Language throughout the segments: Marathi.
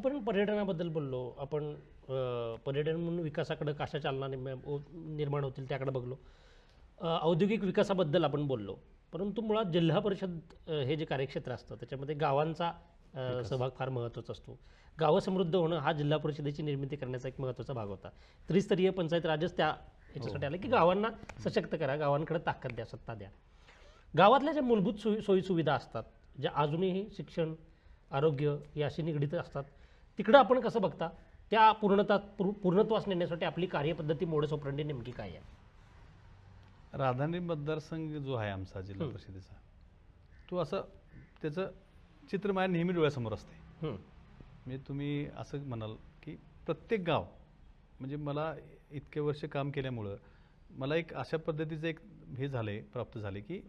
आपण पर्यटनाबद्दल बोललो, आपण पर्यटन म्हणून विकासाकडे कशा चालना निर्माण होतील त्याकडे बघलो, औद्योगिक विकासाबद्दल आपण बोललो, परंतु मुळात जिल्हा परिषद हे जे कार्यक्षेत्र असतं त्याच्यामध्ये गावांचा सहभाग फार महत्त्वाचा असतो. गावं समृद्ध होणं हा जिल्हा परिषदेची निर्मिती करण्याचा एक महत्त्वाचा भाग होता. त्रिस्तरीय पंचायत राजच त्या याच्यासाठी आलं की गावांना सशक्त करा, गावांकडे ताकद द्या, सत्ता द्या. गावातल्या ज्या मूलभूत सोयीसुविधा असतात ज्या अजूनही शिक्षण, आरोग्य याशी निगडीत असतात, तिकडं आपण कसं बघता त्या पूर्णत्वास नेण्यासाठी आपली कार्यपद्धती, मोडस ऑपरेंडी नेमकी काय आहे? राधानगरी मतदारसंघ जो आहे आमचा जिल्हा परिषदेचा, तो असं त्याचं चित्र माझ्या नेहमी डोळ्यासमोर असते. म्हणजे तुम्ही असं म्हणाल की प्रत्येक गाव, म्हणजे मला इतके वर्ष काम केल्यामुळं मला एक अशा पद्धतीचं एक हे झाले, प्राप्त झाले की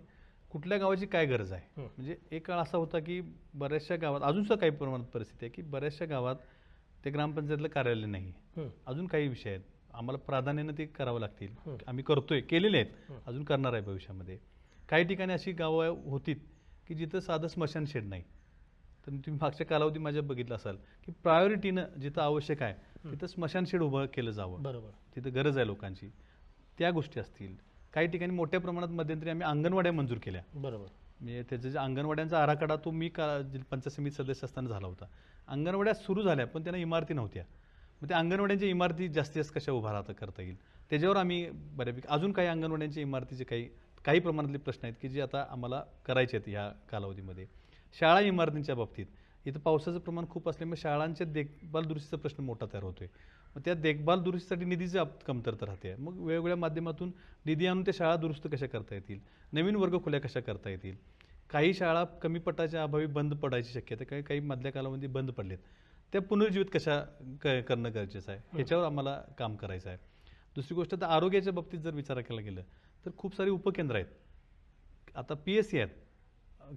कुठल्या गावाची काय गरज आहे. म्हणजे एक काळ असा होता की बऱ्याचशा गावात, अजूनसुद्धा काही प्रमाणात परिस्थिती आहे की बऱ्याचशा गावात ते ग्रामपंचायतलं कार्यालय नाही, अजून काही विषय आहेत, आम्हाला प्राधान्यानं ते करावं लागतील, आम्ही करतोय, केलेले आहेत, अजून करणार आहे भविष्यामध्ये. काही ठिकाणी अशी गावं होती की जिथं साधं स्मशान शेड नाही. तर तुम्ही मागच्या कालावधी माझ्या बघितलं असाल की प्रायोरिटीनं जिथं आवश्यक आहे तिथं स्मशान शेड उभं केलं जावं, बरोबर, तिथं गरज आहे लोकांची, त्या गोष्टी असतील. काही ठिकाणी मोठ्या प्रमाणात मध्यंतरी आम्ही अंगणवाड्या मंजूर केल्या, बरोबर. म्हणजे त्याचं जे अंगणवाड्यांचा आराखडा तो मी पंचायत समिती सदस्य असताना झाला होता. अंगणवाड्या सुरू झाल्या पण त्यांना इमारती नव्हत्या. मग त्या अंगणवाड्यांच्या इमारती जास्तीत जास्त कशा उभा राहता करता येईल त्याच्यावर आम्ही बऱ्यापैकी, अजून काही अंगणवाड्यांच्या इमारतीचे काही प्रमाणातले प्रश्न आहेत की जे आता आम्हाला करायचे आहेत ह्या कालावधीमध्ये. शाळा इमारतींच्या बाबतीत इथं पावसाचं प्रमाण खूप असल्यामुळे शाळांच्या देखभाल दुरुस्तीचा प्रश्न मोठा तयार होतोय. मग त्या देखभाल दुरुस्तीसाठी निधीची कमतरता राहते. मग वेगवेगळ्या माध्यमातून निधी आणून त्या शाळा दुरुस्त कशा करता येतील, नवीन वर्गखोल्या कशा करता येतील. काही शाळा कमी पटाच्या अभावी बंद पडायची शक्यता, काही मधल्या कालावधी बंद पडलेत, त्या पुनर्जीवित कशा करणं गरजेचं आहे, ह्याच्यावर आम्हाला काम करायचं आहे. दुसरी गोष्ट, तर आरोग्याच्या बाबतीत जर विचार केला गेलं तर खूप सारी उपकेंद्र आहेत, आता PSC आहेत,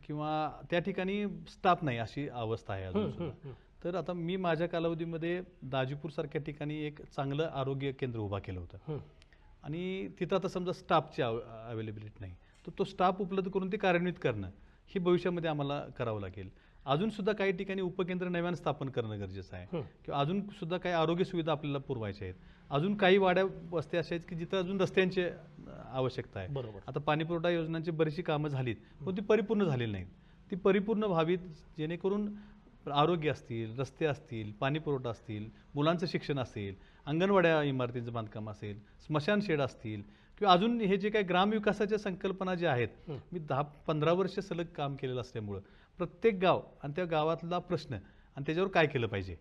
किंवा त्या ठिकाणी स्टाफ नाही अशी अवस्था आहे अजून सुद्धा. तर आता मी माझ्या कालावधीमध्ये दाजीपूर सारख्या ठिकाणी एक चांगलं आरोग्य केंद्र उभा केलं होतं आणि तिथं आता समजा स्टाफची अवेलेबिलिटी नाही, तर तो स्टाफ उपलब्ध करून ते कार्यान्वित करणं हे भविष्यामध्ये आम्हाला करावं लागेल. अजून सुद्धा काही ठिकाणी उपकेंद्र नव्यानं स्थापन करणं गरजेचं आहे, किंवा अजून सुद्धा काही आरोग्य सुविधा आपल्याला पुरवायच्या आहेत. अजून काही वाड्या वस्त्या अशा आहेत की जिथं अजून रस्त्यांची आवश्यकता आहे, बरोबर. आता पाणीपुरवठा योजनांची बरीचशी कामं झालीत पण ती परिपूर्ण झालेली नाहीत, ती परिपूर्ण व्हावीत जेणेकरून आरोग्य असतील, रस्ते असतील, पाणीपुरवठा असतील, मुलांचं शिक्षण असेल, अंगणवाड्या इमारतींचं बांधकाम असेल, स्मशान शेड असतील, किंवा अजून हे जे काही ग्रामविकासाच्या संकल्पना ज्या आहेत, मी 10-15 वर्ष सलग काम केलेलं असल्यामुळं प्रत्येक गाव आणि त्या गावातला प्रश्न आणि त्याच्यावर काय केलं पाहिजे,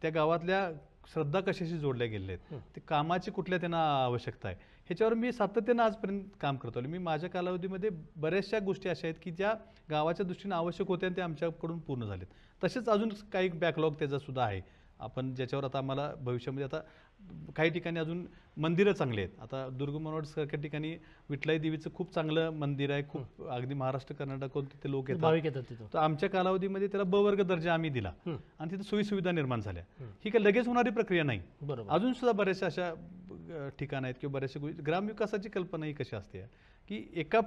त्या गावातल्या श्रद्धा कशाशी जोडल्या गेलेल्या आहेत, ते कामाची कुठल्या त्यांना आवश्यकता आहे, ह्याच्यावर मी सातत्यानं आजपर्यंत काम करतो. मी माझ्या कालावधीमध्ये बऱ्याचशा गोष्टी अशा आहेत की ज्या गावाच्या दृष्टीने आवश्यक होत्या आणि त्या आमच्याकडून पूर्ण झालेत. तसेच अजून काही बॅकलॉग त्याचा सुद्धा आहे आपण, ज्याच्यावर आता आम्हाला भविष्यामध्ये, आता काही ठिकाणी अजून मंदिरं चांगली आहेत. आता दुर्ग मनोहर सारख्या ठिकाणी विठलाई देवीचं खूप चांगलं मंदिर आहे, खूप अगदी महाराष्ट्र कर्नाटकातून तिथे लोक येतात. तर आमच्या कालावधीमध्ये त्याला B वर्ग दर्जा आम्ही दिला आणि तिथे सोयीसुविधा निर्माण झाल्या. ही काही लगेच होणारी प्रक्रिया नाही, अजून सुद्धा बऱ्याचशा अशा ठिकाणं आहेत किंवा बऱ्याचशा गोष्टी. ग्रामविकासाची कल्पना ही कशी असते की एका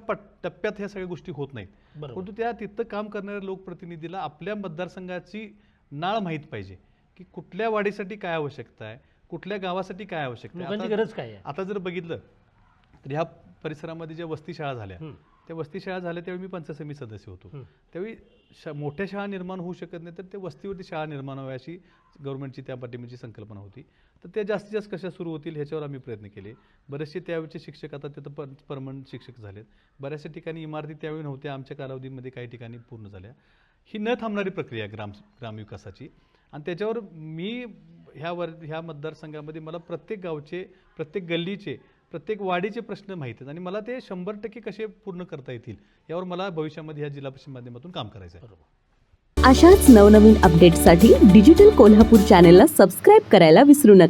टप्प्यात ह्या सगळ्या गोष्टी होत नाहीत, परंतु त्या तिथं काम करणाऱ्या लोकप्रतिनिधीला आपल्या मतदारसंघाची नाळ माहीत पाहिजे की कुठल्या वाढीसाठी काय आवश्यकता आहे, कुठल्या गावासाठी काय आवश्यकता आहे, गरज काय आहे. आता जर बघितलं तर ह्या परिसरामध्ये ज्या वस्ती शाळा झाल्या, त्या वस्ती शाळा झाल्या त्यावेळी मी पंचायत समिती सदस्य होतो. त्यावेळी मोठ्या शाळा निर्माण होऊ शकत नाही, तर त्या वस्तीवरती शाळा निर्माण व्हावी अशी गव्हर्नमेंटची त्या पाठिंब्याची संकल्पना होती. तर त्या जास्तीत जास्त कशा सुरू होतील ह्याच्यावर आम्ही प्रयत्न केले. बरेचसे त्यावेळचे शिक्षक आता तिथं परमनंट शिक्षक झालेत. बऱ्याचशा ठिकाणी इमारती त्यावेळी नव्हत्या, आमच्या कालावधीमध्ये काही ठिकाणी पूर्ण झाल्या. ही न थांबणारी प्रक्रिया ग्रामविकासाची, आणि त्याच्यावर मी ह्या मतदारसंघामध्ये मला प्रत्येक गावचे, प्रत्येक गल्लीचे, प्रत्येक वाडीचे प्रश्न माहीत आहेत आणि मला ते 100% कसे पूर्ण करता येतील यावर मला भविष्यामध्ये ह्या जिल्हा परिषद माध्यमातून काम करायचं आहे. अशाच नवनवीन अपडेट्ससाठी डिजिटल कोल्हापूर चॅनेलला सबस्क्राईब करायला विसरू नका.